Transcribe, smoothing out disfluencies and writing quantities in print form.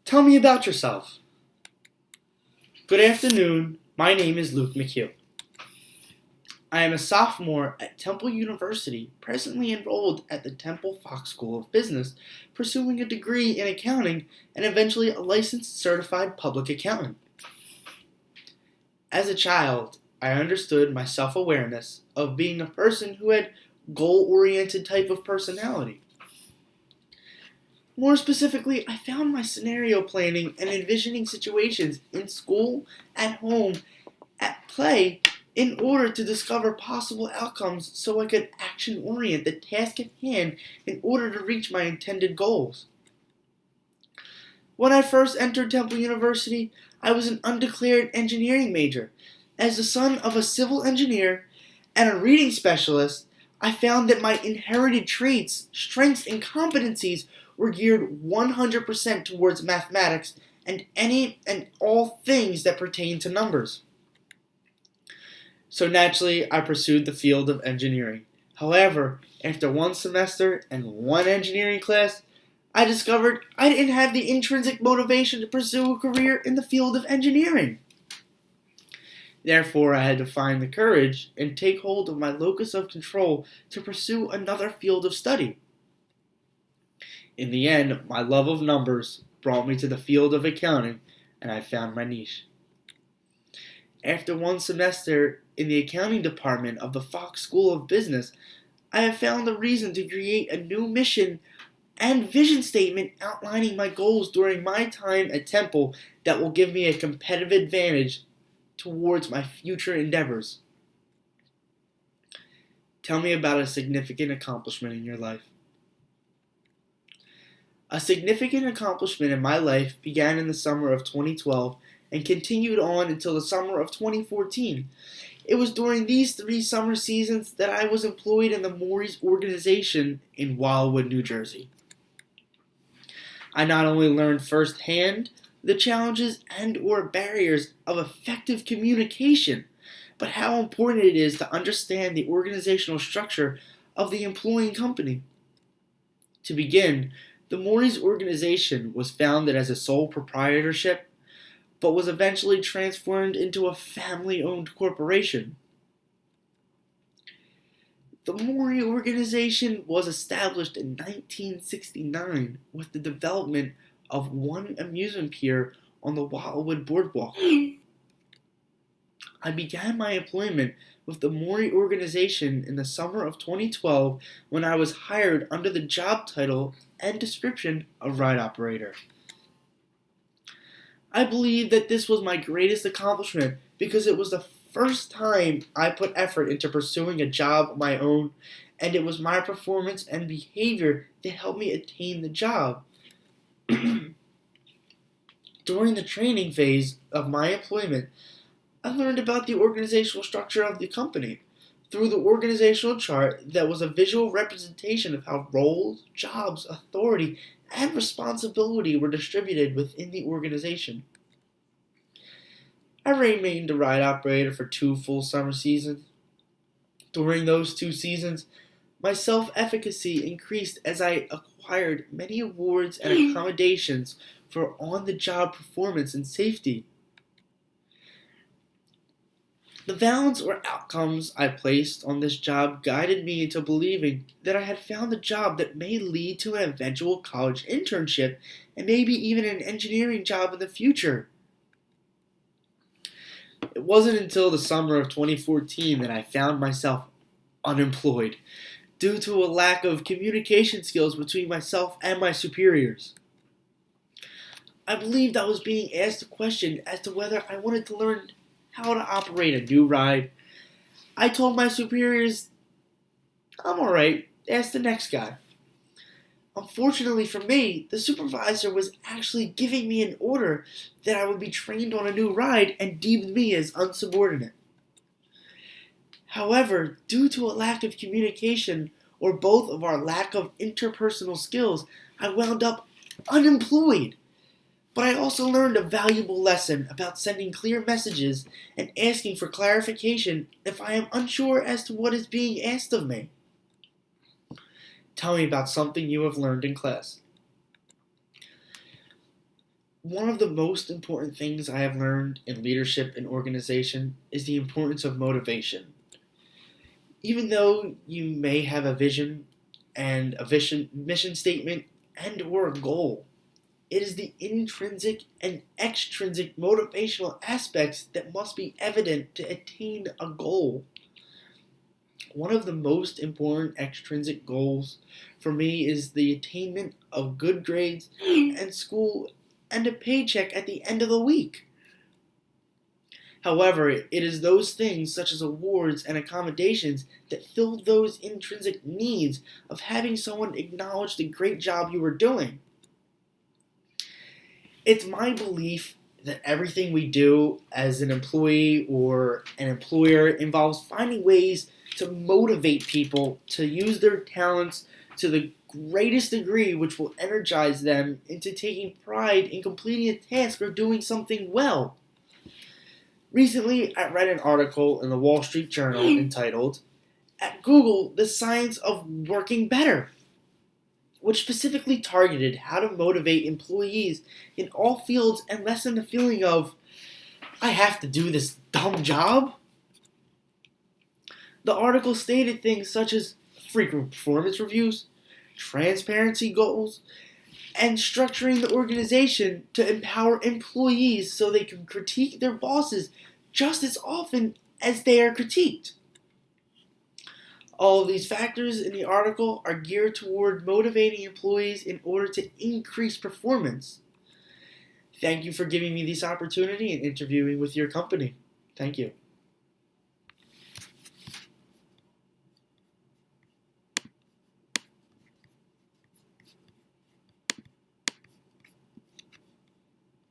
Tell me about yourself. Good afternoon. My name is Luke McHugh. I am a sophomore at Temple University, presently enrolled at the Temple Fox School of Business, pursuing a degree in accounting and eventually a licensed certified public accountant. As a child, I understood my self-awareness of being a person who had goal-oriented type of personality. More specifically, I found my scenario planning and envisioning situations in school, at home, at play, in order to discover possible outcomes so I could action orient the task at hand in order to reach my intended goals. When I first entered Temple University, I was an undeclared engineering major. As the son of a civil engineer and a reading specialist, I found that my inherited traits, strengths, and competencies were geared 100% towards mathematics and any and all things that pertain to numbers. So naturally, I pursued the field of engineering. However, after one semester and one engineering class, I discovered I didn't have the intrinsic motivation to pursue a career in the field of engineering. Therefore, I had to find the courage and take hold of my locus of control to pursue another field of study. In the end, my love of numbers brought me to the field of accounting, and I found my niche. After one semester in the accounting department of the Fox School of Business, I have found the reason to create a new mission and vision statement outlining my goals during my time at Temple that will give me a competitive advantage towards my future endeavors. Tell me about a significant accomplishment in your life. A significant accomplishment in my life began in the summer of 2012 and continued on until the summer of 2014. It was during these 3 summer seasons that I was employed in the Morey's organization in Wildwood, New Jersey. I not only learned firsthand the challenges and or barriers of effective communication, but how important it is to understand the organizational structure of the employing company. To begin, the Morey's organization was founded as a sole proprietorship, but was eventually transformed into a family-owned corporation. The Morey organization was established in 1969 with the development of one amusement pier on the Wildwood Boardwalk. I began my employment with the Morey organization in the summer of 2012 when I was hired under the job title and description of ride operator. I believe that this was my greatest accomplishment because it was the first time I put effort into pursuing a job of my own, and it was my performance and behavior that helped me attain the job. During the training phase of my employment, I learned about the organizational structure of the company through the organizational chart that was a visual representation of how roles, jobs, authority, and responsibility were distributed within the organization. I remained a ride operator for 2 full summer seasons. During those 2 seasons, my self-efficacy increased as I acquired many awards and accommodations for on-the-job performance and safety. The balance or outcomes I placed on this job guided me into believing that I had found a job that may lead to an eventual college internship and maybe even an engineering job in the future. It wasn't until the summer of 2014 that I found myself unemployed due to a lack of communication skills between myself and my superiors. I believed I was being asked a question as to whether I wanted to learn how to operate a new ride. I told my superiors, I'm alright, ask the next guy. Unfortunately for me, the supervisor was actually giving me an order that I would be trained on a new ride and deemed me as unsubordinate. However, due to a lack of communication or both of our lack of interpersonal skills, I wound up unemployed. But I also learned a valuable lesson about sending clear messages and asking for clarification if I am unsure as to what is being asked of me. Tell me about something you have learned in class. One of the most important things I have learned in leadership and organization is the importance of motivation. Even though you may have a vision, mission statement, and or a goal, it is the intrinsic and extrinsic motivational aspects that must be evident to attain a goal. One of the most important extrinsic goals for me is the attainment of good grades and school and a paycheck at the end of the week. However, it is those things such as awards and accommodations that fill those intrinsic needs of having someone acknowledge the great job you are doing. It's my belief that everything we do as an employee or an employer involves finding ways to motivate people to use their talents to the greatest degree, which will energize them into taking pride in completing a task or doing something well. Recently, I read an article in the Wall Street Journal entitled, "At Google, the Science of Working Better," which specifically targeted how to motivate employees in all fields and lessen the feeling of, I have to do this dumb job. The article stated things such as frequent performance reviews, transparency goals, and structuring the organization to empower employees so they can critique their bosses just as often as they are critiqued. All of these factors in the article are geared toward motivating employees in order to increase performance. Thank you for giving me this opportunity and interviewing with your company. Thank you.